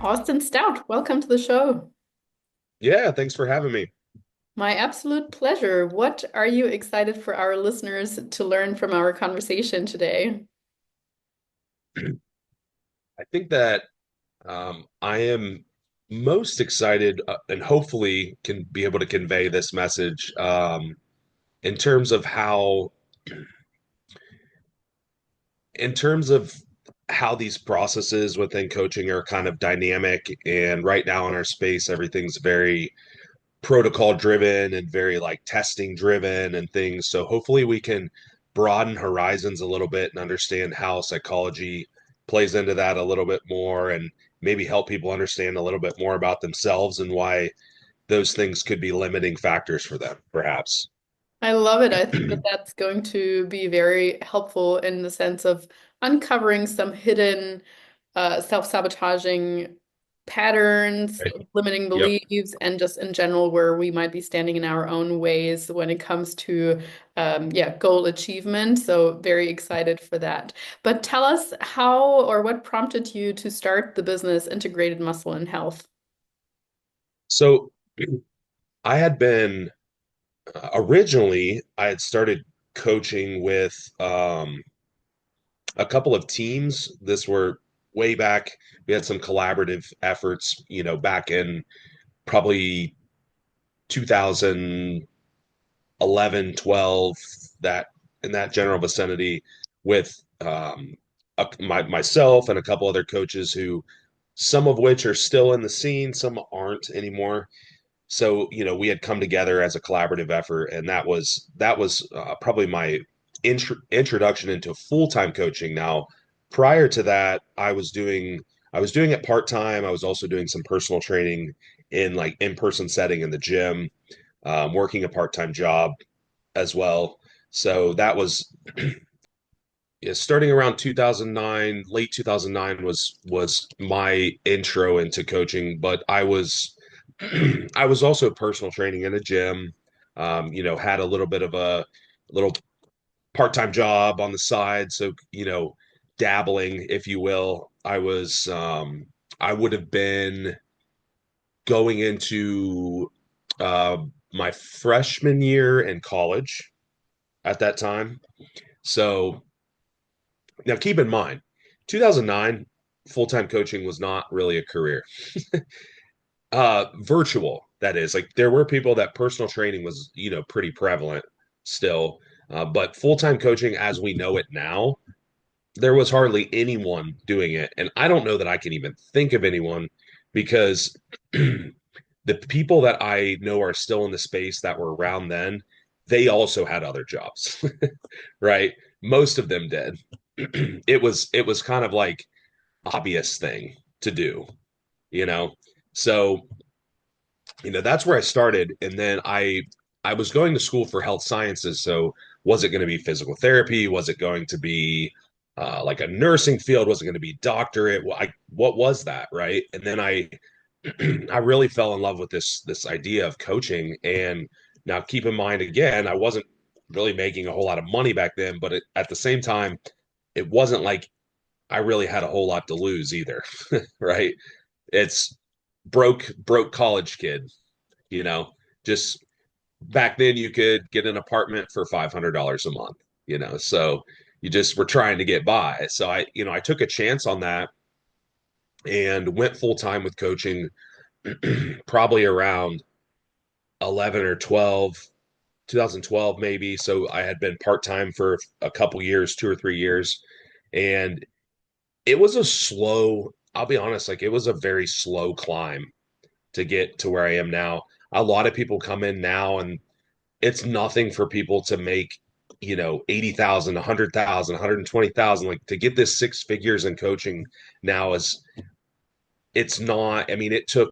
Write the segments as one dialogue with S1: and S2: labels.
S1: Austin Stout, welcome to the show.
S2: Yeah, thanks for having me.
S1: My absolute pleasure. What are you excited for our listeners to learn from our conversation today?
S2: I think that I am most excited and hopefully can be able to convey this message in terms of in terms of how these processes within coaching are kind of dynamic. And right now in our space, everything's very protocol driven and very like testing driven and things. So hopefully we can broaden horizons a little bit and understand how psychology plays into that a little bit more and maybe help people understand a little bit more about themselves and why those things could be limiting factors for them, perhaps.
S1: I love it. I think that that's going to be very helpful in the sense of uncovering some hidden self-sabotaging patterns,
S2: Right.
S1: limiting
S2: Yep.
S1: beliefs, and just in general where we might be standing in our own ways when it comes to yeah, goal achievement. So very excited for that. But tell us how or what prompted you to start the business Integrated Muscle and Health?
S2: So I had been originally I had started coaching with a couple of teams. This were way back. We had some collaborative efforts, back in probably 2011, 12, that in that general vicinity with myself and a couple other coaches who some of which are still in the scene, some aren't anymore. So, we had come together as a collaborative effort, and that was probably my introduction into full-time coaching. Now, prior to that, I was doing it part-time. I was also doing some personal training in like in-person setting in the gym, working a part-time job as well. So that was yeah, starting around 2009, late 2009 was my intro into coaching, but I was also personal training in a gym. Had a little bit of a little part-time job on the side, so dabbling, if you will. I would have been going into uh my freshman year in college at that time. So now keep in mind, 2009, full-time coaching was not really a career. Virtual, that is. Like there were people that personal training was, pretty prevalent still. But full-time coaching as we know it now, there was hardly anyone doing it. And I don't know that I can even think of anyone because the people that I know are still in the space that were around then, they also had other jobs, right? Most of them did. It was kind of like obvious thing to do, you know. So, that's where I started, and then I was going to school for health sciences. So, was it going to be physical therapy? Was it going to be like a nursing field? Was it going to be doctorate? What was that, right? And then I I really fell in love with this idea of coaching. And now keep in mind again, I wasn't really making a whole lot of money back then, but at the same time, it wasn't like I really had a whole lot to lose either, right? It's broke college kid, you know. Just back then you could get an apartment for $500 a month, so you just were trying to get by. So I took a chance on that and went full time with coaching probably around 11 or 12, 2012 maybe. So I had been part-time for a couple years, 2 or 3 years, and it was a slow, I'll be honest, like it was a very slow climb to get to where I am now. A lot of people come in now and it's nothing for people to make, 80,000, 100,000, 120,000. Like to get this six figures in coaching now is it's not, I mean, it took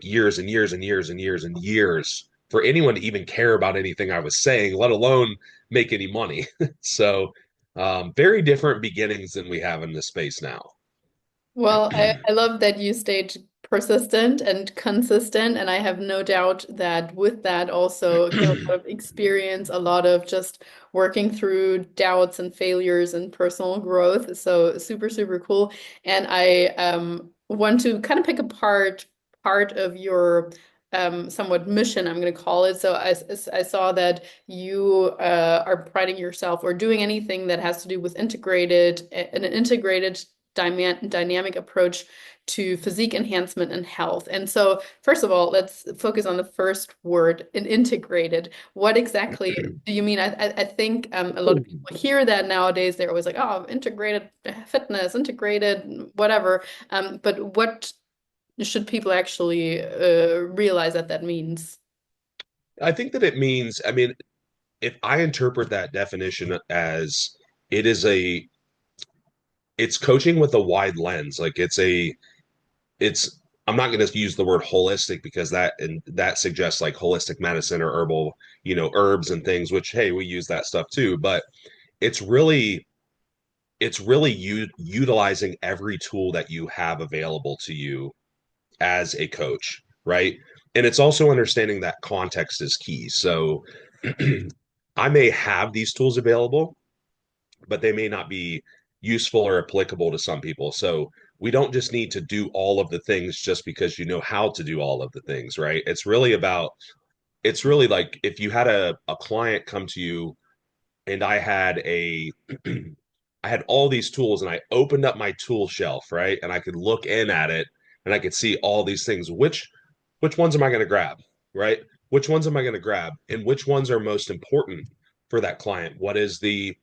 S2: years and years and years and years and years for anyone to even care about anything I was saying, let alone make any money. So very different beginnings than we have in this space now.
S1: Well, I love that you stayed persistent and consistent, and I have no doubt that with that also came a lot of experience, a lot of just working through doubts and failures and personal growth. So super, super cool. And I want to kind of pick apart part of your somewhat mission, I'm going to call it. So I saw that you are priding yourself or doing anything that has to do with an integrated dynamic approach to physique enhancement and health. And so, first of all, let's focus on the first word, an integrated. What exactly do you mean? I think a lot of people hear that nowadays. They're always like, oh, integrated fitness, integrated whatever. But what should people actually realize that that means?
S2: I think that it means, I mean, if I interpret that definition as it is a it's coaching with a wide lens. Like it's I'm not going to use the word holistic because that suggests like holistic medicine or herbal, herbs and things, which hey, we use that stuff too, but it's really utilizing every tool that you have available to you as a coach, right? And it's also understanding that context is key. So I may have these tools available, but they may not be useful or applicable to some people. So we don't just need to do all of the things just because you know how to do all of the things, right? It's really like if you had a client come to you and I had all these tools and I opened up my tool shelf, right? And I could look in at it and I could see all these things. Which ones am I going to grab, right? Which ones am I going to grab and which ones are most important for that client? What is the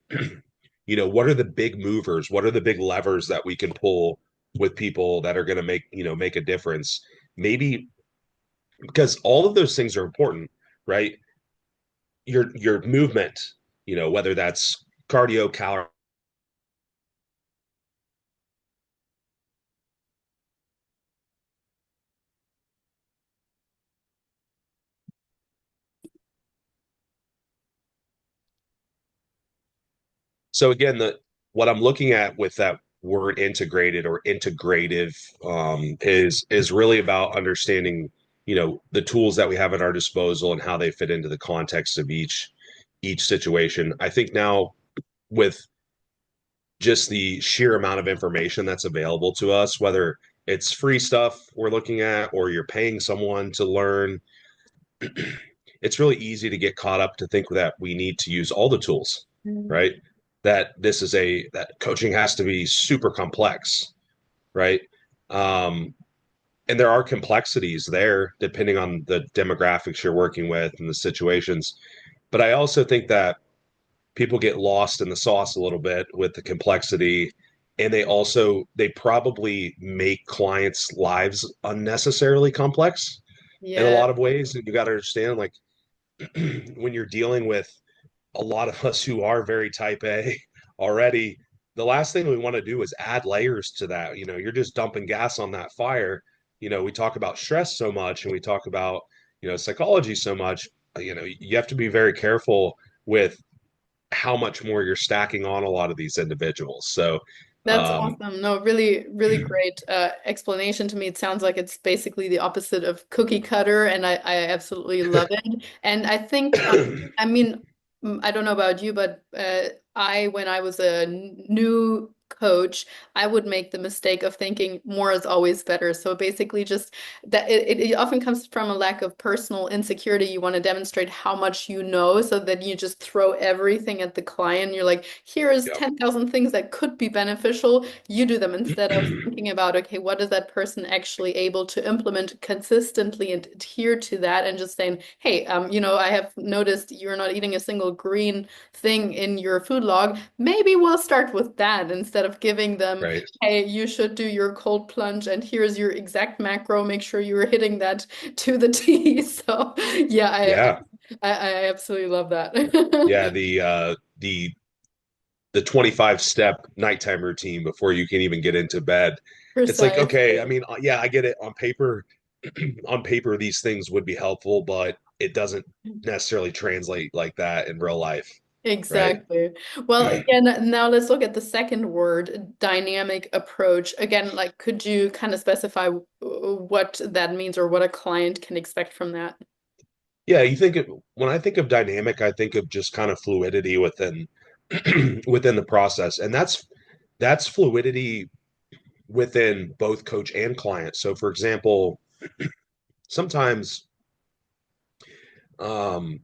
S2: what are the big movers? What are the big levers that we can pull with people that are going to make a difference? Maybe because all of those things are important, right? Your movement, whether that's cardio, calorie. So again, the what I'm looking at with that word integrated or integrative is really about understanding, the tools that we have at our disposal and how they fit into the context of each situation. I think now with just the sheer amount of information that's available to us, whether it's free stuff we're looking at or you're paying someone to learn, it's really easy to get caught up to think that we need to use all the tools,
S1: Mm.
S2: right? That coaching has to be super complex, right? Um, and there are complexities there depending on the demographics you're working with and the situations. But I also think that people get lost in the sauce a little bit with the complexity and they probably make clients' lives unnecessarily complex in a
S1: Yeah,
S2: lot of ways. And you got to understand, like, when you're dealing with a lot of us who are very type A already, the last thing we want to do is add layers to that. You're just dumping gas on that fire. We talk about stress so much and we talk about, psychology so much. You have to be very careful with how much more you're stacking on a lot of these individuals. So,
S1: that's
S2: um,
S1: awesome. No, really, really great explanation to me. It sounds like it's basically the opposite of cookie cutter, and I absolutely love it. And I think, I mean, I don't know about you, but when I was a new coach, I would make the mistake of thinking more is always better. So basically, just that it often comes from a lack of personal insecurity. You want to demonstrate how much you know, so that you just throw everything at the client. You're like, here is
S2: yep.
S1: 10,000 things that could be beneficial. You do them instead of thinking about, okay, what is that person actually able to implement consistently and adhere to that, and just saying, hey, I have noticed you're not eating a single green thing in your food log. Maybe we'll start with that instead of giving them,
S2: Right.
S1: hey, you should do your cold plunge and here's your exact macro. Make sure you're hitting that to the T. So yeah,
S2: Yeah.
S1: I absolutely love that.
S2: Yeah. The 25 step nighttime routine before you can even get into bed. It's like, okay, I
S1: Precisely.
S2: mean, yeah, I get it on paper. On paper, these things would be helpful, but it doesn't necessarily translate like that in real life, right?
S1: Exactly. Well, again, now let's look at the second word, dynamic approach. Again, like, could you kind of specify what that means or what a client can expect from that?
S2: Yeah, when I think of dynamic, I think of just kind of fluidity within within the process, and that's fluidity within both coach and client. So, for example, sometimes, um,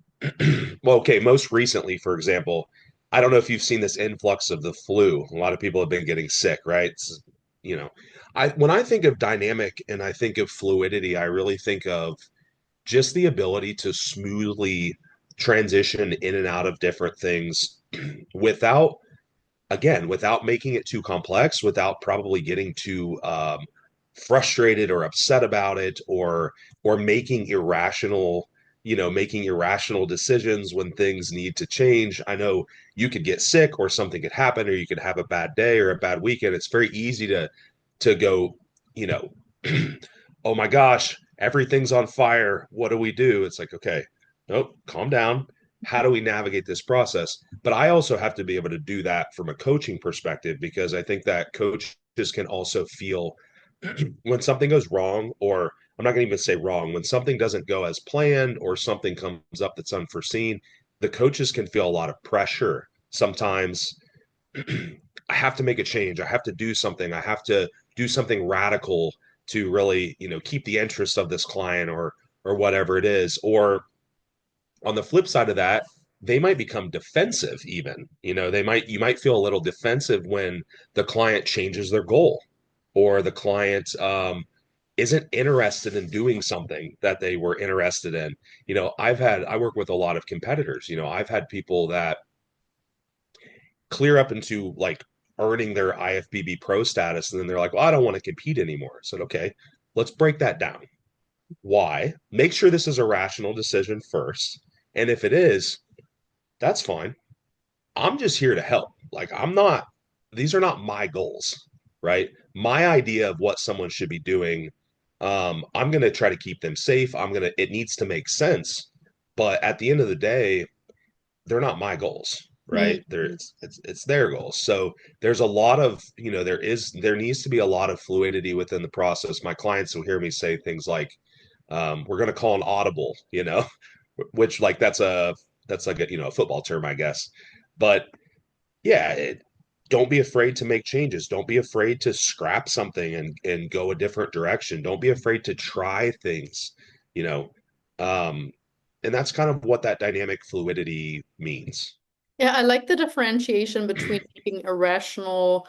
S2: well, okay, most recently, for example, I don't know if you've seen this influx of the flu. A lot of people have been getting sick, right? You know, I when I think of dynamic and I think of fluidity, I really think of just the ability to smoothly transition in and out of different things without, again, without making it too complex, without probably getting too frustrated or upset about it, or making irrational, making irrational decisions when things need to change. I know you could get sick or something could happen, or you could have a bad day or a bad weekend. It's very easy to go, you know, oh my gosh, everything's on fire. What do we do? It's like, okay, nope, calm down. How do we navigate this process? But I also have to be able to do that from a coaching perspective, because I think that coaches can also feel when something goes wrong, or I'm not going to even say wrong, when something doesn't go as planned or something comes up that's unforeseen, the coaches can feel a lot of pressure. Sometimes I have to make a change. I have to do something. I have to do something radical to really, keep the interest of this client, or whatever it is. Or on the flip side of that, they might become defensive even. You might feel a little defensive when the client changes their goal, or the client isn't interested in doing something that they were interested in. I work with a lot of competitors. I've had people that clear up into like earning their IFBB pro status, and then they're like, well, I don't want to compete anymore. I said, okay, let's break that down. Why? Make sure this is a rational decision first. And if it is, that's fine. I'm just here to help. Like, these are not my goals, right? My idea of what someone should be doing, I'm going to try to keep them safe. It needs to make sense. But at the end of the day, they're not my goals, right?
S1: Mhm.
S2: It's their goals. So there's a lot of, there needs to be a lot of fluidity within the process. My clients will hear me say things like, we're going to call an audible, which like that's like a football term, I guess. But yeah, don't be afraid to make changes. Don't be afraid to scrap something and go a different direction. Don't be afraid to try things, you know. Um, and that's kind of what that dynamic fluidity means.
S1: Yeah, I like the differentiation between making irrational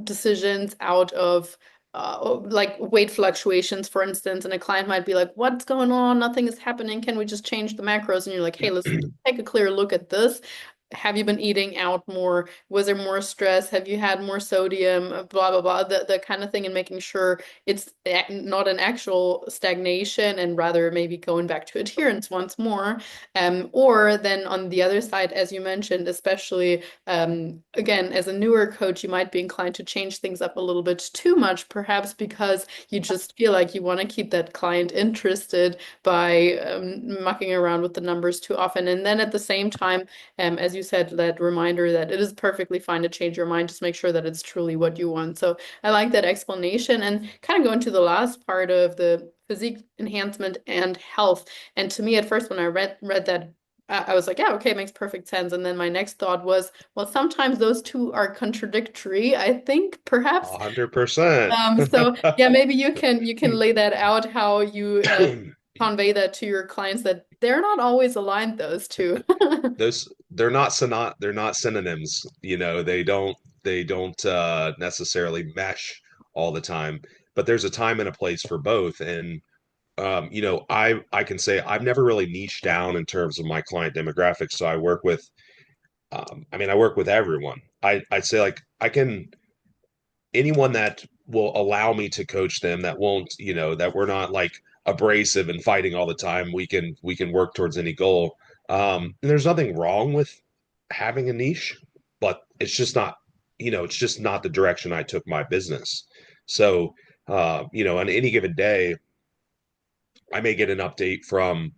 S1: decisions out of like weight fluctuations, for instance, and a client might be like, "What's going on? Nothing is happening. Can we just change the macros?" And you're like, "Hey, listen, take a clear look at this. Have you been eating out more? Was there more stress? Have you had more sodium? Blah blah blah." The kind of thing, and making sure it's not an actual stagnation, and rather maybe going back to adherence once more. Or then on the other side, as you mentioned, especially again, as a newer coach, you might be inclined to change things up a little bit too much, perhaps because you just feel like you want to keep that client interested by mucking around with the numbers too often. And then at the same time, as you said, that reminder that it is perfectly fine to change your mind, just make sure that it's truly what you want. So I like that explanation, and kind of go into the last part of the physique enhancement and health. And to me, at first, when I read that, I was like, yeah, okay, it makes perfect sense. And then my next thought was, well, sometimes those two are contradictory, I think, perhaps.
S2: 100%.
S1: So yeah, maybe you can lay that out, how you convey that to your clients, that they're not always aligned, those two.
S2: Those they're not synonyms. They don't necessarily mesh all the time. But there's a time and a place for both. And I can say I've never really niched down in terms of my client demographics. So I work with, I work with everyone. I'd say like I can anyone that will allow me to coach them, that won't, that we're not like abrasive and fighting all the time. We can work towards any goal. And there's nothing wrong with having a niche, but it's just not the direction I took my business. So, on any given day, I may get an update from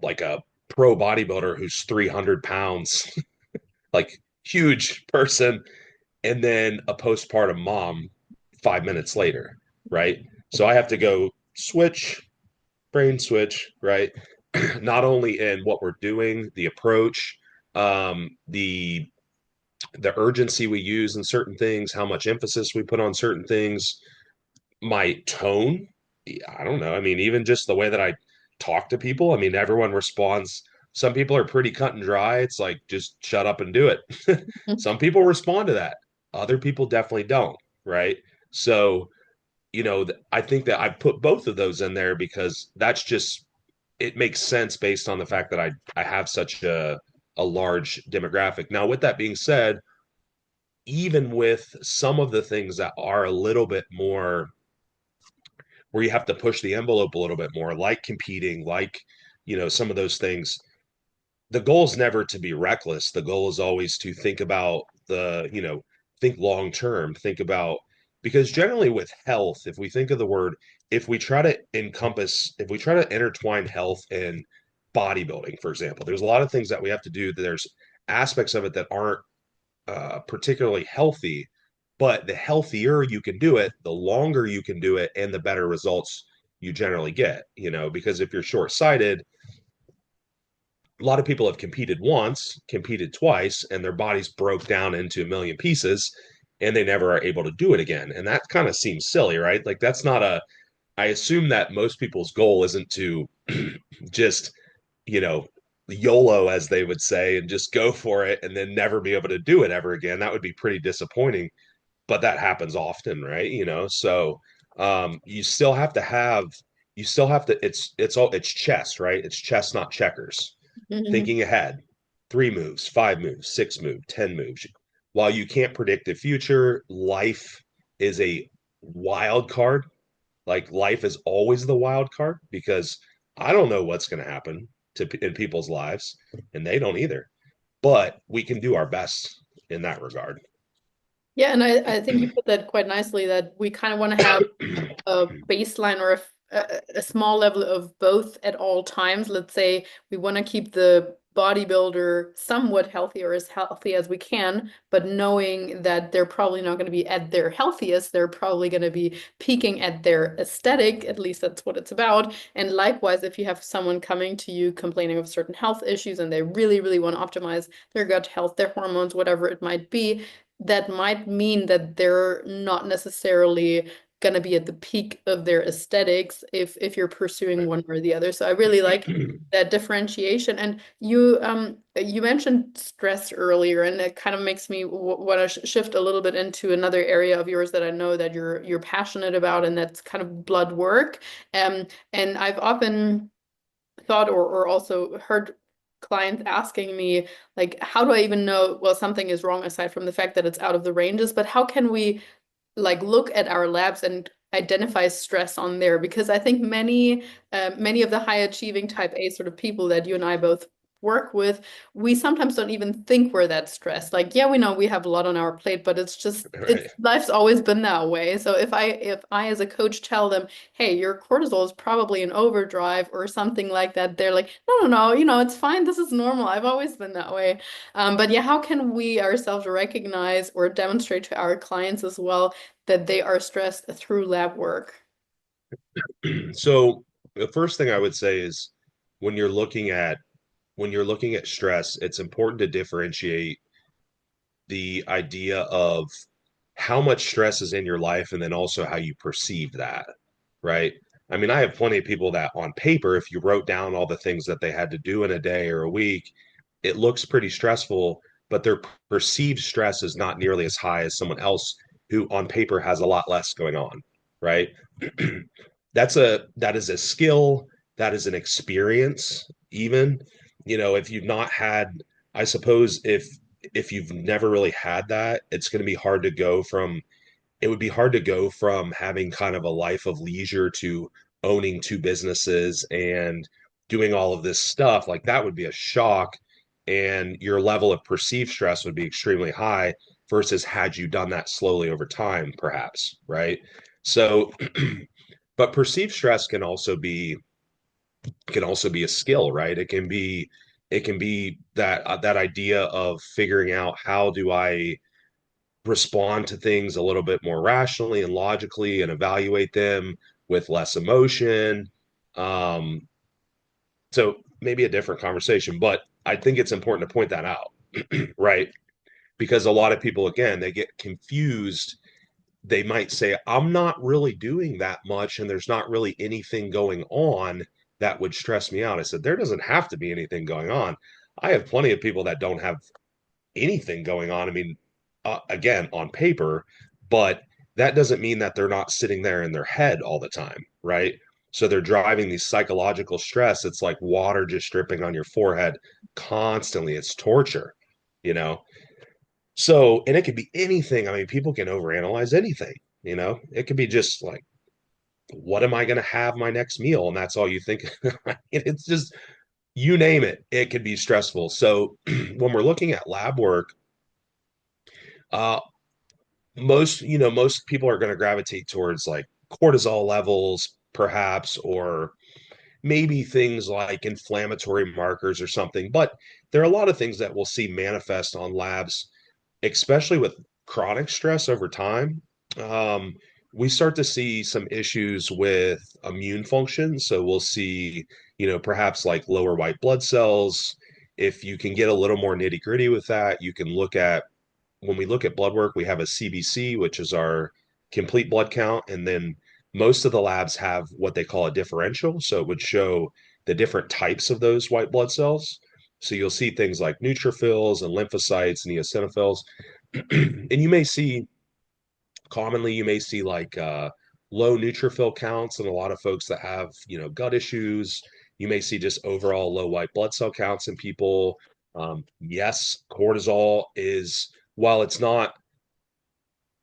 S2: like a pro bodybuilder who's 300 pounds, like huge person, and then a postpartum mom 5 minutes later, right? So I have to go switch, brain switch, right? Not only in what we're doing, the approach, the the urgency we use in certain things, how much emphasis we put on certain things, my tone. I don't know. I mean, even just the way that I talk to people, I mean, everyone responds. Some people are pretty cut and dry. It's like, just shut up and do it. Some people respond to that. Other people definitely don't. Right. So, I think that I put both of those in there because that's just, it makes sense based on the fact that I have such a large demographic. Now, with that being said, even with some of the things that are a little bit more where you have to push the envelope a little bit more, like competing, like, some of those things, the goal is never to be reckless. The goal is always to think about think long term, think about, because generally with health, if we think of the word, if we try to intertwine health and bodybuilding, for example, there's a lot of things that we have to do. There's aspects of it that aren't particularly healthy, but the healthier you can do it, the longer you can do it, and the better results you generally get. Because if you're short sighted, a lot of people have competed once, competed twice, and their bodies broke down into a million pieces and they never are able to do it again. And that kind of seems silly, right? Like, that's not I assume that most people's goal isn't to just, you know, YOLO, as they would say, and just go for it and then never be able to do it ever again. That would be pretty disappointing, but that happens often, right? So you still have to it's chess, right? It's chess, not checkers.
S1: Mhm.
S2: Thinking ahead, 3 moves, 5 moves, 6 moves, 10 moves. While you can't predict the future, life is a wild card. Like, life is always the wild card because I don't know what's going to happen in people's lives, and they don't either. But we can do our best in that regard.
S1: Yeah, and I think you put that quite nicely that we kind of want to have a baseline or a small level of both at all times. Let's say we want to keep the bodybuilder somewhat healthy or as healthy as we can, but knowing that they're probably not going to be at their healthiest, they're probably going to be peaking at their aesthetic, at least that's what it's about. And likewise, if you have someone coming to you complaining of certain health issues and they really, really want to optimize their gut health, their hormones, whatever it might be, that might mean that they're not necessarily going to be at the peak of their aesthetics if you're pursuing one or the other. So I really like that differentiation. And you mentioned stress earlier, and it kind of makes me want to shift a little bit into another area of yours that I know that you're passionate about, and that's kind of blood work. And I've often thought or also heard clients asking me, like, how do I even know, well, something is wrong aside from the fact that it's out of the ranges, but how can we like look at our labs and identify stress on there? Because I think many of the high achieving type A sort of people that you and I both work with, we sometimes don't even think we're that stressed. Like, yeah, we know we have a lot on our plate, but it's just it's
S2: Right.
S1: life's always been that way. So if I as a coach tell them, hey, your cortisol is probably in overdrive or something like that, they're like, no, no, no, it's fine. This is normal. I've always been that way. But yeah, how can we ourselves recognize or demonstrate to our clients as well that they are stressed through lab work?
S2: So the first thing I would say is, when you're looking at when you're looking at stress, it's important to differentiate the idea of how much stress is in your life and then also how you perceive that, right? I mean, I have plenty of people that on paper, if you wrote down all the things that they had to do in a day or a week, it looks pretty stressful, but their perceived stress is not nearly as high as someone else who on paper has a lot less going on, right? That is a skill, that is an experience. Even, if you've not had, I suppose, if you've never really had that, it would be hard to go from having kind of a life of leisure to owning 2 businesses and doing all of this stuff. Like, that would be a shock, and your level of perceived stress would be extremely high versus had you done that slowly over time, perhaps, right? So but perceived stress can also be a skill, right? It can be that idea of figuring out, how do I respond to things a little bit more rationally and logically and evaluate them with less emotion. Um, so maybe a different conversation, but I think it's important to point that out, right? because a lot of people, again, they get confused. They might say, I'm not really doing that much and there's not really anything going on that would stress me out. I said, there doesn't have to be anything going on. I have plenty of people that don't have anything going on. I mean, again, on paper, but that doesn't mean that they're not sitting there in their head all the time, right? So they're driving these psychological stress. It's like water just dripping on your forehead constantly. It's torture, you know? So, and it could be anything. I mean, people can overanalyze anything, you know? It could be just like, what am I going to have my next meal? And that's all you think. It's just, you name it, it could be stressful. So, when we're looking at lab work, uh, most people are going to gravitate towards like cortisol levels, perhaps, or maybe things like inflammatory markers or something. But there are a lot of things that we'll see manifest on labs, especially with chronic stress over time. Um, we start to see some issues with immune function. So we'll see, perhaps like lower white blood cells. If you can get a little more nitty gritty with that, you can look at, when we look at blood work, we have a CBC, which is our complete blood count. And then most of the labs have what they call a differential. So it would show the different types of those white blood cells. So you'll see things like neutrophils and lymphocytes and eosinophils. And you may see like low neutrophil counts and a lot of folks that have, gut issues. You may see just overall low white blood cell counts in people. Yes, cortisol is, while it's not,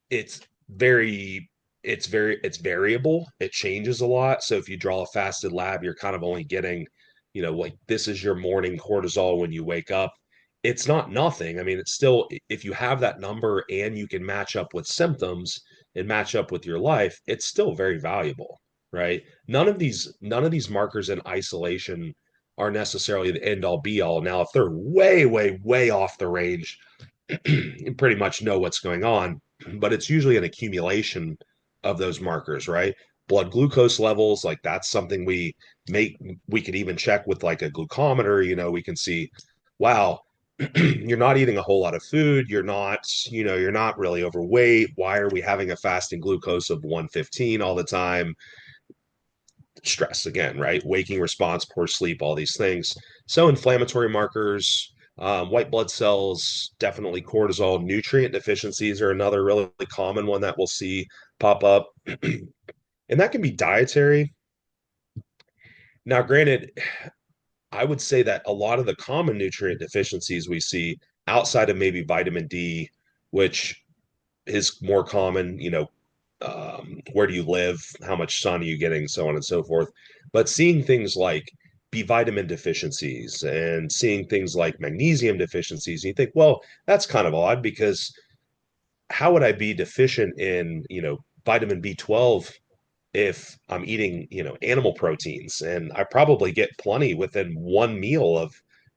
S2: it's very it's variable. It changes a lot. So if you draw a fasted lab, you're kind of only getting, like this is your morning cortisol when you wake up. It's not nothing. I mean, it's still, if you have that number and you can match up with symptoms and match up with your life, it's still very valuable, right? None of these markers in isolation are necessarily the end all be all. Now, if they're way, way, way off the range, you pretty much know what's going on, but it's usually an accumulation of those markers, right? Blood glucose levels, like that's something we could even check with like a glucometer. We can see, wow, you're not eating a whole lot of food, you're not really overweight. Why are we having a fasting glucose of 115 all the time? Stress again, right? Waking response, poor sleep, all these things. So inflammatory markers, white blood cells, definitely cortisol. Nutrient deficiencies are another really common one that we'll see pop up. And that can be dietary. Now, granted, I would say that a lot of the common nutrient deficiencies we see outside of maybe vitamin D, which is more common, where do you live, how much sun are you getting, so on and so forth. But seeing things like B vitamin deficiencies and seeing things like magnesium deficiencies, you think, well, that's kind of odd because how would I be deficient in, vitamin B12 if I'm eating, animal proteins? And I probably get plenty within one meal of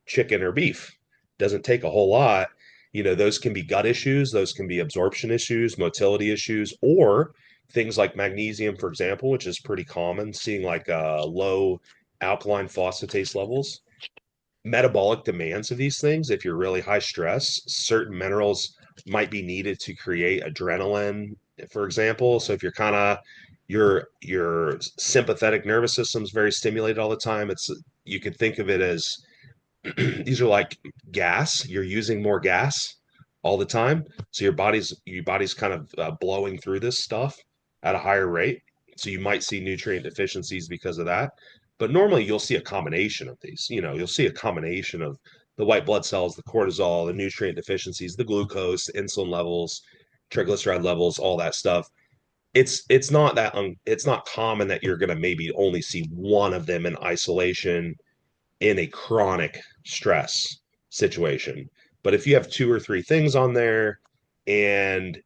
S2: chicken or beef. Doesn't take a whole lot. Those can be gut issues, those can be absorption issues, motility issues, or things like magnesium, for example, which is pretty common, seeing like low alkaline phosphatase levels. Metabolic demands of these things, if you're really high stress, certain minerals might be needed to create adrenaline, for example. So if you're kind of your sympathetic nervous system is very stimulated all the time, you could think of it as these are like gas. You're using more gas all the time, so your body's kind of blowing through this stuff at a higher rate. So you might see nutrient deficiencies because of that. But normally you'll see a combination of these. You'll see a combination of the white blood cells, the cortisol, the nutrient deficiencies, the glucose, the insulin levels, triglyceride levels, all that stuff. It's not common that you're going to maybe only see one of them in isolation in a chronic stress situation. But if you have two or three things on there and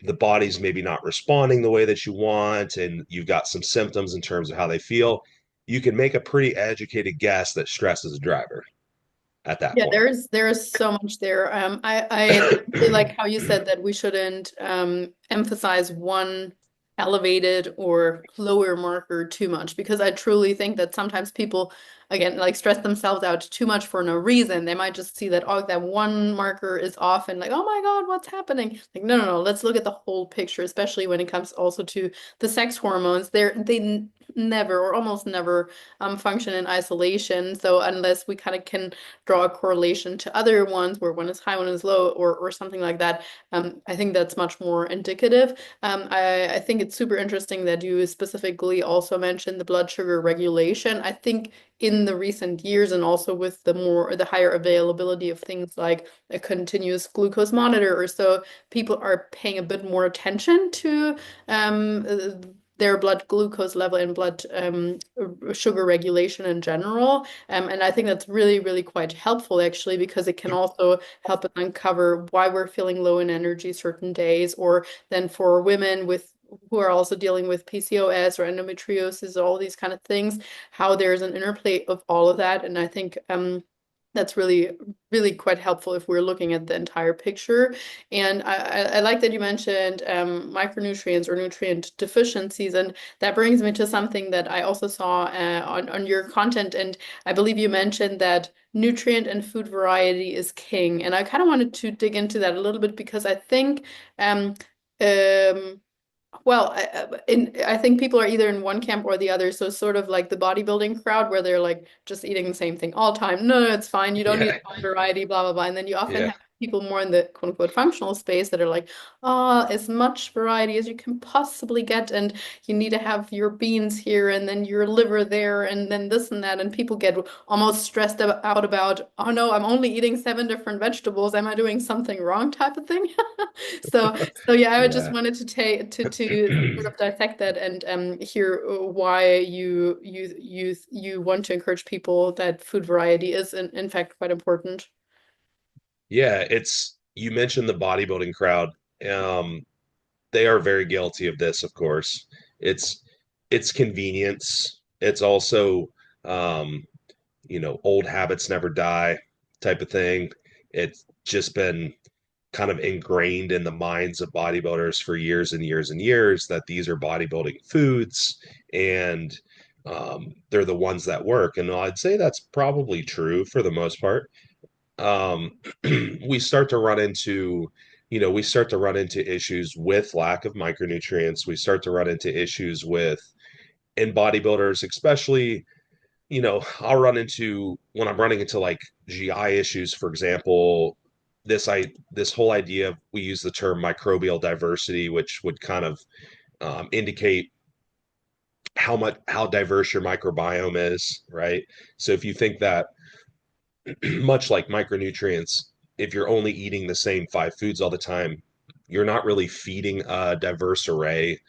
S2: the body's maybe not responding the way that you want, and you've got some symptoms in terms of how they feel, you can make a pretty educated guess that stress is a driver at that
S1: Yeah,
S2: point.
S1: there is so much there. I really like how you said that we shouldn't emphasize one elevated or lower marker too much, because I truly think that sometimes people, again, like stress themselves out too much for no reason. They might just see that, oh, that one marker is off and like, oh my God, what's happening? Like, no, no, no, let's look at the whole picture, especially when it comes also to the sex hormones. They never or almost never function in isolation. So unless we kind of can draw a correlation to other ones where one is high, one is low, or something like that, I think that's much more indicative. I think it's super interesting that you specifically also mentioned the blood sugar regulation. I think in the recent years and also with the higher availability of things like a continuous glucose monitor or so, people are paying a bit more attention to their blood glucose level and blood sugar regulation in general. And I think that's really, really quite helpful actually, because it can also help us uncover why we're feeling low in energy certain days, or then for women with who are also dealing with PCOS or endometriosis, all these kind of things, how there's an interplay of all of that. And I think that's really, really quite helpful if we're looking at the entire picture. And I like that you mentioned micronutrients or nutrient deficiencies. And that brings me to something that I also saw on your content. And I believe you mentioned that nutrient and food variety is king. And I kind of wanted to dig into that a little bit, because I think um, um, well, I think people are either in one camp or the other. So sort of like the bodybuilding crowd where they're like just eating the same thing all the time. No, no, it's fine. You don't need
S2: Yeah.
S1: a variety, blah, blah, blah. And then you often
S2: Yeah.
S1: have people more in the quote unquote functional space that are like, oh, as much variety as you can possibly get. And you need to have your beans here and then your liver there and then this and that. And people get almost stressed out about, oh no, I'm only eating 7 different vegetables. Am I doing something wrong type of thing? So so yeah, I just
S2: Yeah.
S1: wanted to take to sort of dissect that and hear why you want to encourage people that food variety is in fact quite important.
S2: Yeah, it's you mentioned the bodybuilding crowd. Um, they are very guilty of this, of course. It's it's convenience. It's also um, old habits never die type of thing. It's just been kind of ingrained in the minds of bodybuilders for years and years and years that these are bodybuilding foods and they're the ones that work. And I'd say that's probably true for the most part. um, we start to run into we start to run into issues with lack of micronutrients. We start to run into issues with in bodybuilders, especially, I'll run into when I'm running into like GI issues, for example. This whole idea of we use the term microbial diversity, which would kind of indicate how diverse your microbiome is, right? So if you think that much like micronutrients, if you're only eating the same 5 foods all the time, you're not really feeding a diverse array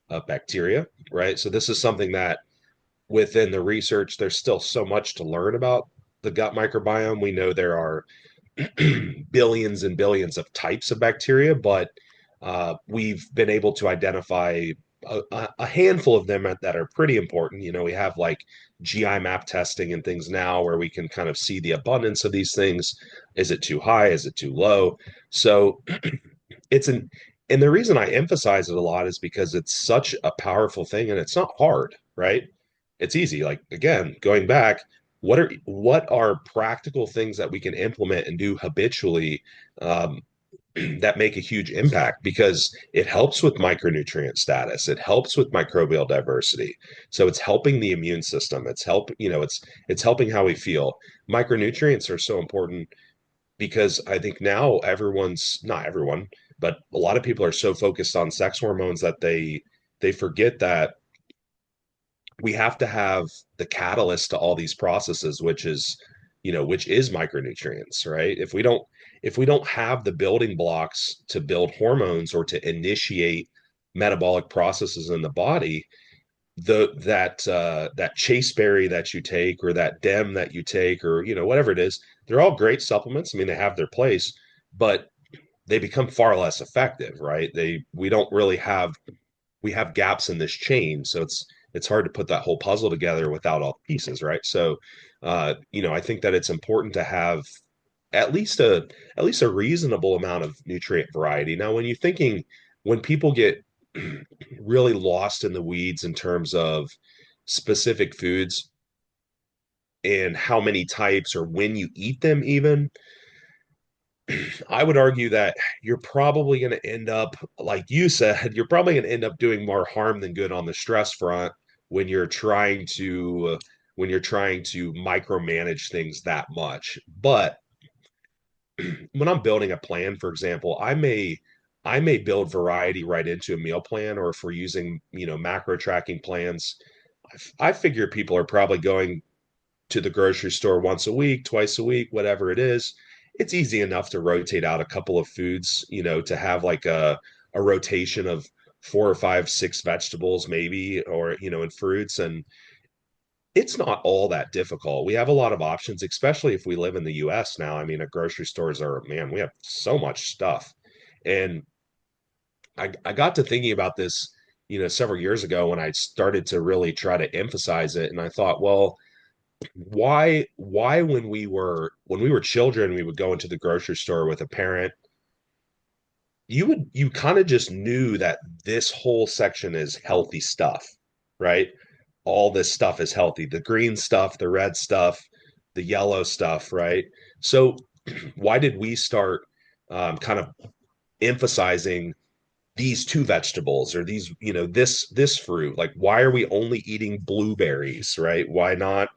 S2: of bacteria, right? So this is something that within the research, there's still so much to learn about the gut microbiome. We know there are billions and billions of types of bacteria, but we've been able to identify a handful of them that are pretty important. We have like GI map testing and things now where we can kind of see the abundance of these things. Is it too high? Is it too low? So it's an and the reason I emphasize it a lot is because it's such a powerful thing and it's not hard, right? It's easy. Like again, going back, what are practical things that we can implement and do habitually um, that make a huge impact because it helps with micronutrient status, it helps with microbial diversity, so it's helping the immune system, it's helping how we feel. Micronutrients are so important because I think now everyone's not everyone, but a lot of people are so focused on sex hormones that they forget that we have to have the catalyst to all these processes, which is micronutrients, right? If we don't have the building blocks to build hormones or to initiate metabolic processes in the body, that chaseberry that you take or that dem that you take or whatever it is, they're all great supplements. I mean, they have their place, but they become far less effective, right? We have gaps in this chain, so it's hard to put that whole puzzle together without all the pieces, right? So I think that it's important to have at least a reasonable amount of nutrient variety. Now when people get really lost in the weeds in terms of specific foods and how many types or when you eat them, even. I would argue that you're probably going to end up, like you said, you're probably going to end up doing more harm than good on the stress front when you're trying to micromanage things that much. But when I'm building a plan, for example, I may build variety right into a meal plan, or if we're using, macro tracking plans, I figure people are probably going to the grocery store once a week, twice a week, whatever it is. It's easy enough to rotate out a couple of foods, to have like a rotation of four or five, six vegetables, maybe, or, and fruits. And it's not all that difficult. We have a lot of options, especially if we live in the US now. I mean, at grocery stores are, man, we have so much stuff. And I got to thinking about this, several years ago when I started to really try to emphasize it. And I thought, well, why when we were children, we would go into the grocery store with a parent, you kind of just knew that this whole section is healthy stuff, right? All this stuff is healthy. The green stuff, the red stuff, the yellow stuff, right? So why did we start kind of emphasizing these two vegetables, or these, this fruit? Like, why are we only eating blueberries, right? Why not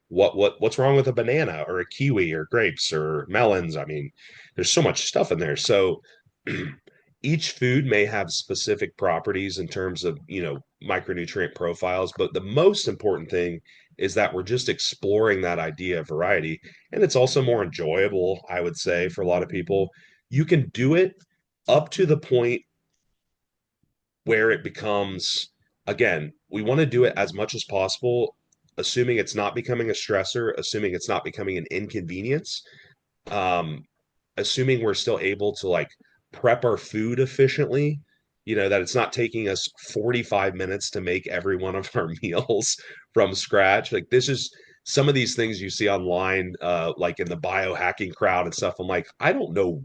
S2: what's wrong with a banana or a kiwi or grapes or melons? I mean, there's so much stuff in there. So each food may have specific properties in terms of, micronutrient profiles, but the most important thing is that we're just exploring that idea of variety. And it's also more enjoyable, I would say, for a lot of people. You can do it up to the point where it becomes, again, we want to do it as much as possible, assuming it's not becoming a stressor, assuming it's not becoming an inconvenience, um, assuming we're still able to like prep our food efficiently, that it's not taking us 45 minutes to make every one of our meals from scratch. Like, this is some of these things you see online, like in the biohacking crowd and stuff. I'm like, I don't know.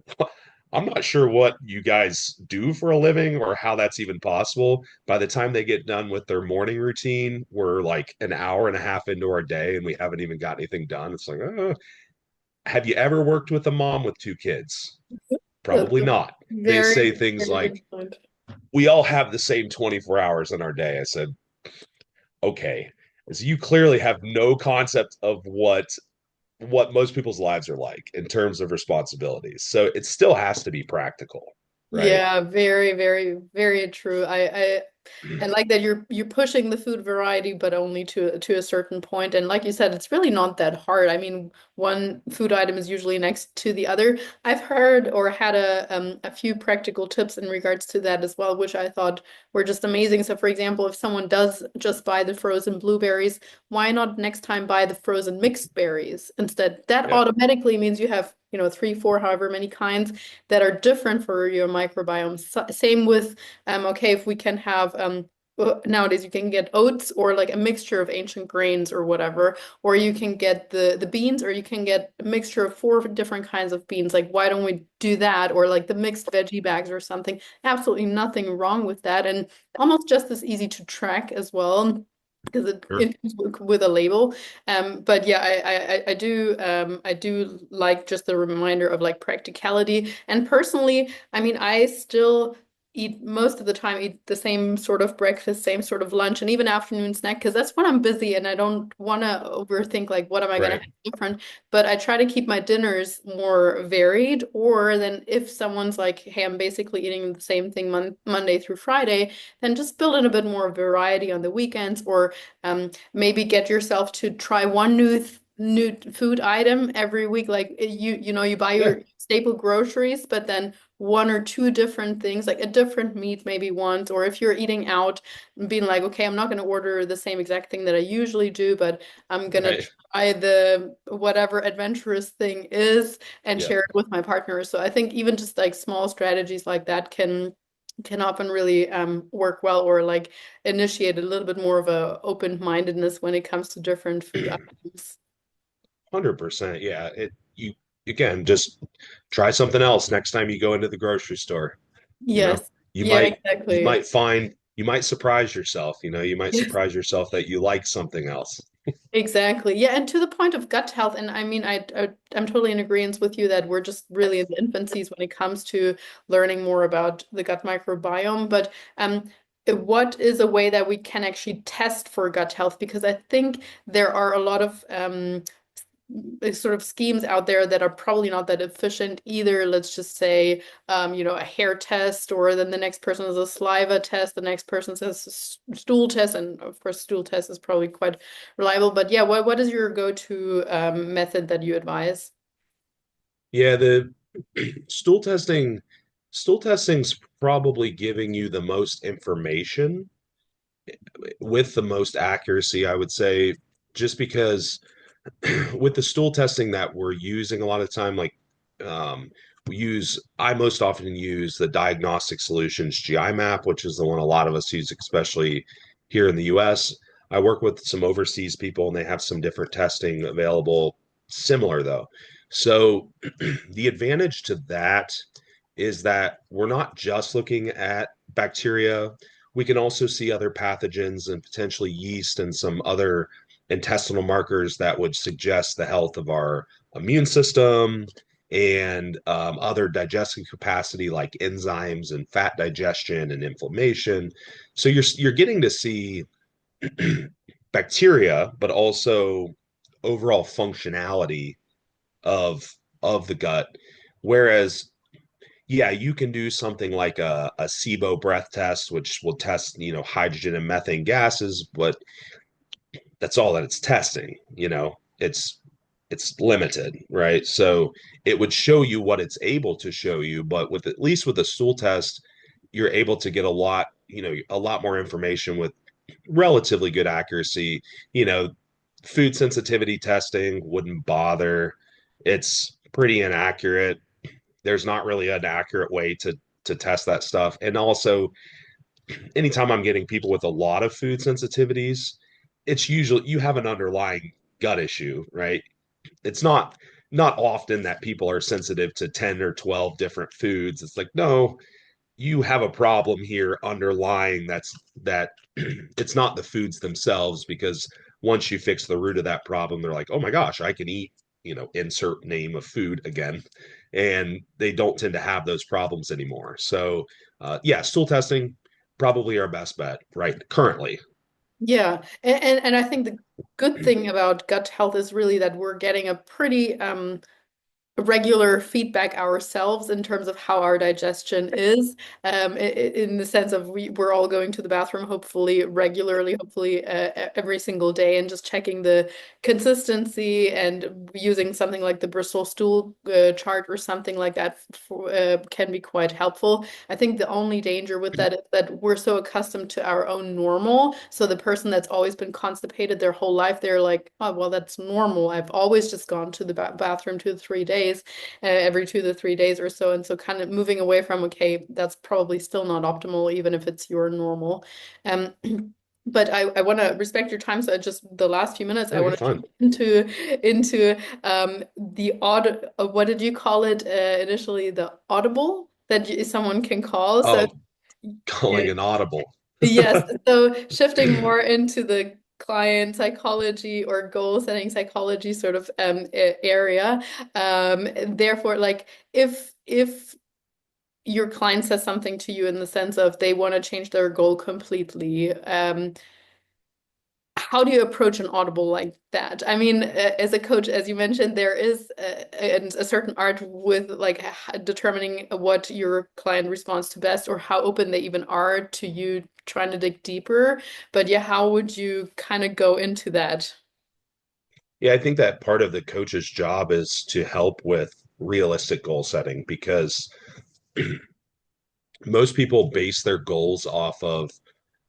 S2: I'm not sure what you guys do for a living or how that's even possible. By the time they get done with their morning routine, we're like an hour and a half into our day and we haven't even got anything done. It's like, have you ever worked with a mom with two kids?
S1: That's
S2: Probably
S1: a
S2: not. They
S1: very,
S2: say things
S1: very
S2: like,
S1: good point.
S2: we all have the same 24 hours in our day. I said, okay. So you clearly have no concept of what most people's lives are like in terms of responsibilities. So it still has to be practical, right?
S1: Yeah, very, very, very true. I like that you're pushing the food variety, but only to a certain point. And like you said, it's really not that hard. I mean, one food item is usually next to the other. I've heard or had a few practical tips in regards to that as well, which I thought were just amazing. So, for example, if someone does just buy the frozen blueberries, why not next time buy the frozen mixed berries instead? That
S2: Yep.
S1: automatically means you have, three, four, however many kinds that are different for your microbiome. Same with okay, if we can have nowadays you can get oats or like a mixture of ancient grains or whatever, or you can get the beans, or you can get a mixture of four different kinds of beans. Like, why don't we do that? Or like the mixed veggie bags or something. Absolutely nothing wrong with that, and almost just as easy to track as well. Because
S2: Sure.
S1: it comes with a label, but yeah, I do like just the reminder of like practicality. And personally, I mean, I still eat most of the time, eat the same sort of breakfast, same sort of lunch, and even afternoon snack, because that's when I'm busy and I don't want to overthink like what am I going to
S2: Right.
S1: have different. But I try to keep my dinners more varied. Or then if someone's like, hey, I'm basically eating the same thing Monday through Friday, then just build in a bit more variety on the weekends, or maybe get yourself to try one new food item every week. Like you buy
S2: Yeah.
S1: your staple groceries, but then one or two different things, like a different meat maybe once, or if you're eating out, being like, okay, I'm not going to order the same exact thing that I usually do, but I'm going to
S2: Right.
S1: try the whatever adventurous thing is and
S2: Yeah.
S1: share it with my partner. So I think even just like small strategies like that can often really work well, or like initiate a little bit more of a open-mindedness when it comes to different food items.
S2: 100%. Yeah. You, again, just try something else next time you go into the grocery store. You know,
S1: Yes.
S2: you
S1: Yeah,
S2: might you
S1: exactly.
S2: might find you might surprise yourself, you might
S1: Yes.
S2: surprise yourself that you like something else.
S1: Exactly. Yeah, and to the point of gut health, and I mean, I'm totally in agreement with you that we're just really in the infancies when it comes to learning more about the gut microbiome. But what is a way that we can actually test for gut health? Because I think there are a lot of sort of schemes out there that are probably not that efficient either. Let's just say, a hair test, or then the next person is a saliva test, the next person says stool test, and of course, stool test is probably quite reliable. But yeah, what is your go-to method that you advise?
S2: Yeah, the stool testing, stool testing's probably giving you the most information with the most accuracy, I would say, just because with the stool testing that we're using a lot of time, like um, I most often use the Diagnostic Solutions GI map, which is the one a lot of us use, especially here in the US. I work with some overseas people and they have some different testing available, similar though. So the advantage to that is that we're not just looking at bacteria. We can also see other pathogens and potentially yeast and some other intestinal markers that would suggest the health of our immune system and other digestive capacity like enzymes and fat digestion and inflammation. So you're getting to see bacteria, but also overall functionality of of the gut. Whereas yeah, you can do something like a SIBO breath test, which will test, hydrogen and methane gases, but that's all that it's testing, it's limited, right? So it would show you what it's able to show you, but with at least with a stool test, you're able to get a lot more information with relatively good accuracy. You know, food sensitivity testing wouldn't bother. It's pretty inaccurate. There's not really an accurate way to test that stuff. And also, anytime I'm getting people with a lot of food sensitivities, it's usually you have an underlying gut issue, right? It's not often that people are sensitive to 10 or 12 different foods. It's like, no, you have a problem here underlying that it's not the foods themselves, because once you fix the root of that problem, they're like, oh my gosh, I can eat, insert name of food again. And they don't tend to have those problems anymore. So, yeah, stool testing, probably our best bet, right? Currently.
S1: Yeah, and I think the good thing about gut health is really that we're getting a pretty regular feedback ourselves in terms of how our digestion is, in the sense of we're all going to the bathroom hopefully regularly, hopefully every single day, and just checking the consistency and using something like the Bristol stool chart or something like that can be quite helpful. I think the only danger with that is that we're so accustomed to our own normal. So the person that's always been constipated their whole life, they're like, oh, well, that's normal. I've always just gone to the bathroom 2 to 3 days, every 2 to 3 days or so. And so kind of moving away from, okay, that's probably still not optimal, even if it's your normal. Um, But I want to respect your time, so just the last few minutes, I
S2: Oh, you're
S1: want to
S2: fine.
S1: jump into the odd. What did you call it initially? The audible that someone can call. So
S2: Oh, calling an audible.
S1: yes, so shifting more into the client psychology or goal setting psychology sort of area. Therefore, like if your client says something to you in the sense of they want to change their goal completely, how do you approach an audible like that? I mean, as a coach, as you mentioned, there is a certain art with like determining what your client responds to best, or how open they even are to you trying to dig deeper. But yeah, how would you kind of go into that?
S2: Yeah, I think that part of the coach's job is to help with realistic goal setting, because most people base their goals off of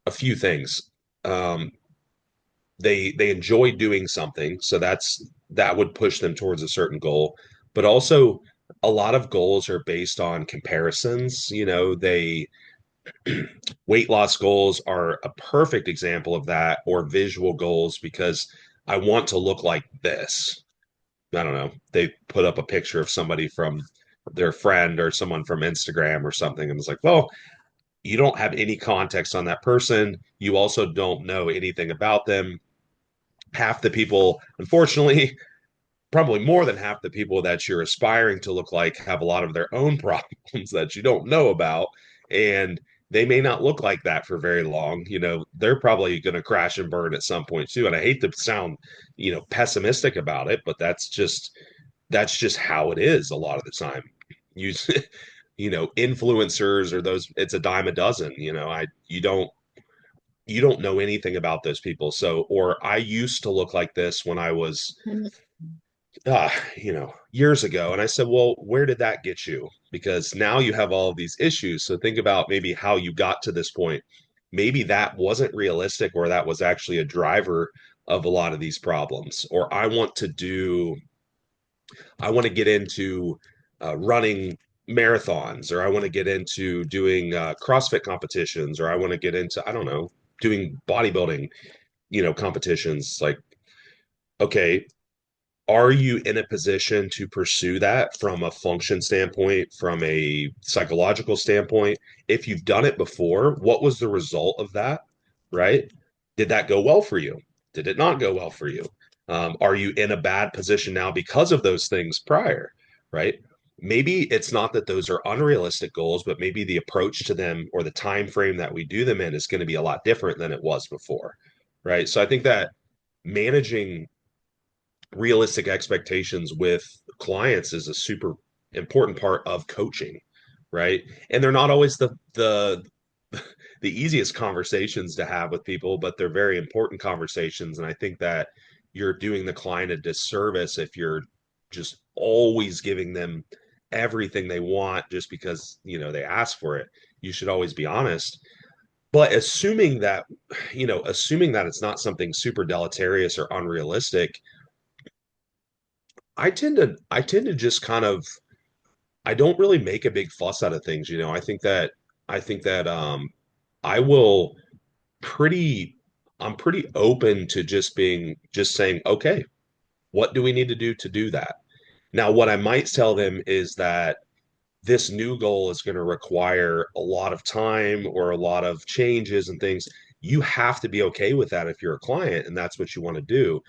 S2: a few things. Um, they enjoy doing something, so that would push them towards a certain goal. But also, a lot of goals are based on comparisons. They weight loss goals are a perfect example of that, or visual goals, because I want to look like this. I don't know. They put up a picture of somebody from their friend or someone from Instagram or something, and it's like, well, you don't have any context on that person. You also don't know anything about them. Half the people, unfortunately, probably more than half the people that you're aspiring to look like have a lot of their own problems that you don't know about. And they may not look like that for very long. They're probably going to crash and burn at some point too. And I hate to sound, pessimistic about it, but that's just how it is a lot of the time. You influencers or those, it's a dime a dozen. You don't know anything about those people. So, or I used to look like this when I was years ago. And I said, well, where did that get you? Because now you have all of these issues. So think about maybe how you got to this point. Maybe that wasn't realistic, or that was actually a driver of a lot of these problems. Or I want to get into running marathons, or I want to get into doing CrossFit competitions, or I want to get into, I don't know, doing bodybuilding, competitions. Like, okay, are you in a position to pursue that from a function standpoint, from a psychological standpoint? If you've done it before, what was the result of that? Right? Did that go well for you? Did it not go well for you? Are you in a bad position now because of those things prior? Right? Maybe it's not that those are unrealistic goals, but maybe the approach to them or the time frame that we do them in is going to be a lot different than it was before. Right? So I think that managing realistic expectations with clients is a super important part of coaching, right? And they're not always the easiest conversations to have with people, but they're very important conversations. And I think that you're doing the client a disservice if you're just always giving them everything they want just because they ask for it. You should always be honest, but assuming that it's not something super deleterious or unrealistic. I tend to just kind of, I don't really make a big fuss out of things. I think that I will pretty I'm pretty open to just saying, okay, what do we need to do that? Now, what I might tell them is that this new goal is going to require a lot of time or a lot of changes and things. You have to be okay with that if you're a client and that's what you want to do.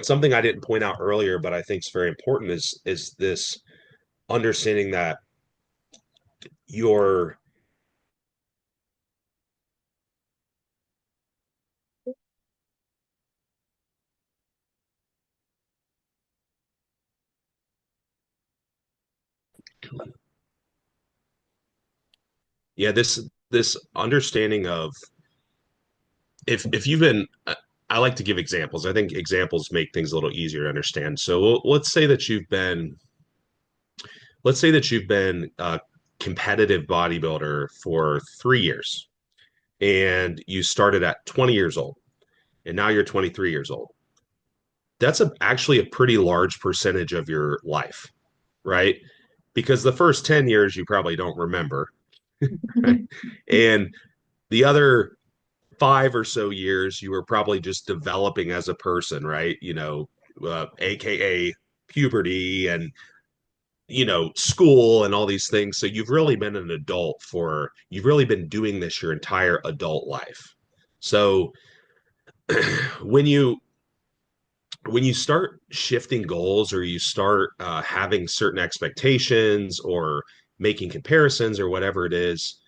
S2: Something I didn't point out earlier, but I think is very important is this understanding that your yeah, this understanding of, if you've been, I like to give examples. I think examples make things a little easier to understand. So let's say that you've been a competitive bodybuilder for 3 years, and you started at 20 years old, and now you're 23 years old. That's actually a pretty large percentage of your life, right? Because the first 10 years you probably don't remember, right? And the other 5 or so years you were probably just developing as a person, right? AKA puberty and school and all these things. So you've really been doing this your entire adult life. So when you when you start shifting goals, or you start having certain expectations or making comparisons or whatever it is,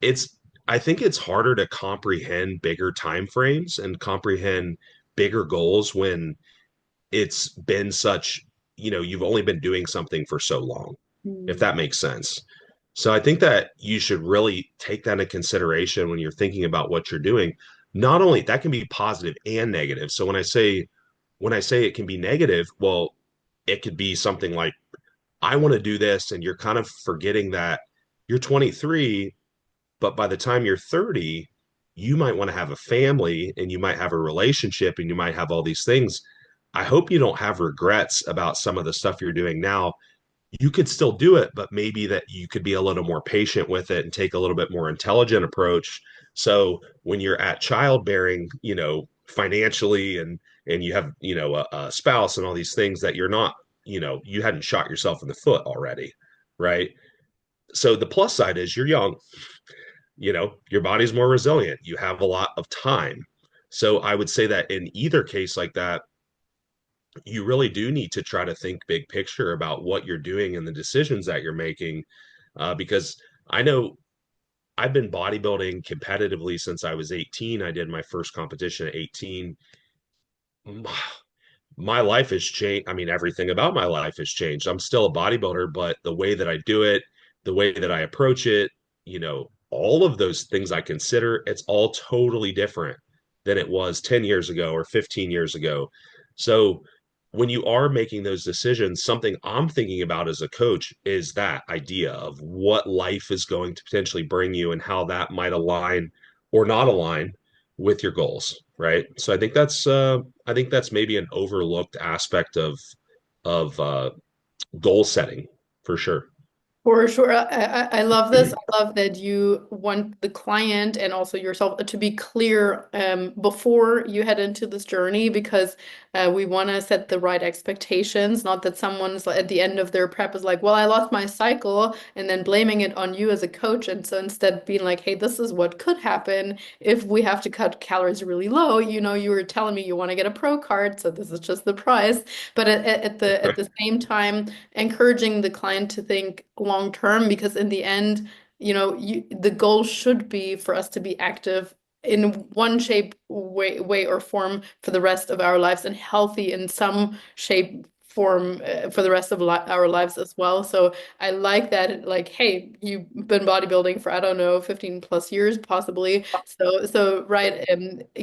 S2: it's I think it's harder to comprehend bigger time frames and comprehend bigger goals when it's been you've only been doing something for so long, if
S1: Mm.
S2: that makes sense. So I think that you should really take that into consideration when you're thinking about what you're doing. Not only that, can be positive and negative. So when I say it can be negative, well, it could be something like, I want to do this, and you're kind of forgetting that you're 23, but by the time you're 30, you might want to have a family, and you might have a relationship, and you might have all these things. I hope you don't have regrets about some of the stuff you're doing now. You could still do it, but maybe that you could be a little more patient with it and take a little bit more intelligent approach. So when you're at childbearing, financially, and you have, a spouse and all these things, that you're not, you hadn't shot yourself in the foot already, right? So the plus side is you're young. your body's more resilient. You have a lot of time. So I would say that in either case like that, you really do need to try to think big picture about what you're doing and the decisions that you're making. Because I know I've been bodybuilding competitively since I was 18. I did my first competition at 18. My life has changed. I mean, everything about my life has changed. I'm still a bodybuilder, but the way that I do it, the way that I approach it, all of those things I consider, it's all totally different than it was 10 years ago or 15 years ago. So when you are making those decisions, something I'm thinking about as a coach is that idea of what life is going to potentially bring you and how that might align or not align with your goals, right? So I think that's maybe an overlooked aspect of goal setting for sure.
S1: For sure. I love this. I love that you want the client and also yourself to be clear before you head into this journey because we want to set the right expectations. Not that someone's at the end of their prep is like, well, I lost my cycle, and then blaming it on you as a coach. And so instead being like, hey, this is what could happen if we have to cut calories really low. You were telling me you want to get a pro card, so this is just the price. But at the same time, encouraging the client to think long term because in the end, the goal should be for us to be active in one shape, way or form for the rest of our lives and healthy in some shape, form for the rest of li our lives as well. So I like that, like, hey, you've been bodybuilding for, I don't know, 15 plus years possibly. So right,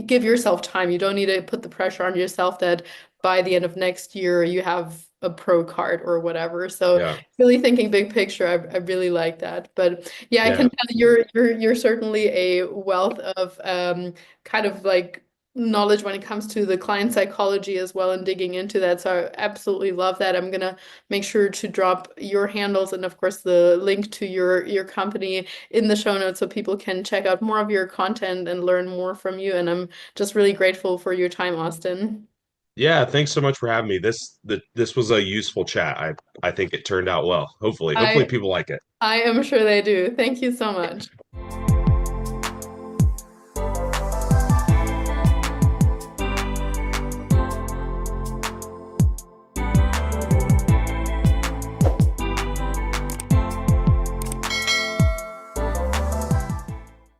S1: give yourself time. You don't need to put the pressure on yourself that by the end of next year you have a pro card or whatever. So
S2: Yeah.
S1: really thinking big picture, I really like that. But yeah, I can
S2: Yeah.
S1: tell you're certainly a wealth of kind of like knowledge when it comes to the client psychology as well and digging into that. So I absolutely love that. I'm gonna make sure to drop your handles and of course the link to your company in the show notes so people can check out more of your content and learn more from you. And I'm just really grateful for your time, Austin.
S2: Yeah, thanks so much for having me. This was a useful chat. I think it turned out well. Hopefully
S1: I
S2: people like it.
S1: I am sure they do. Thank you so much.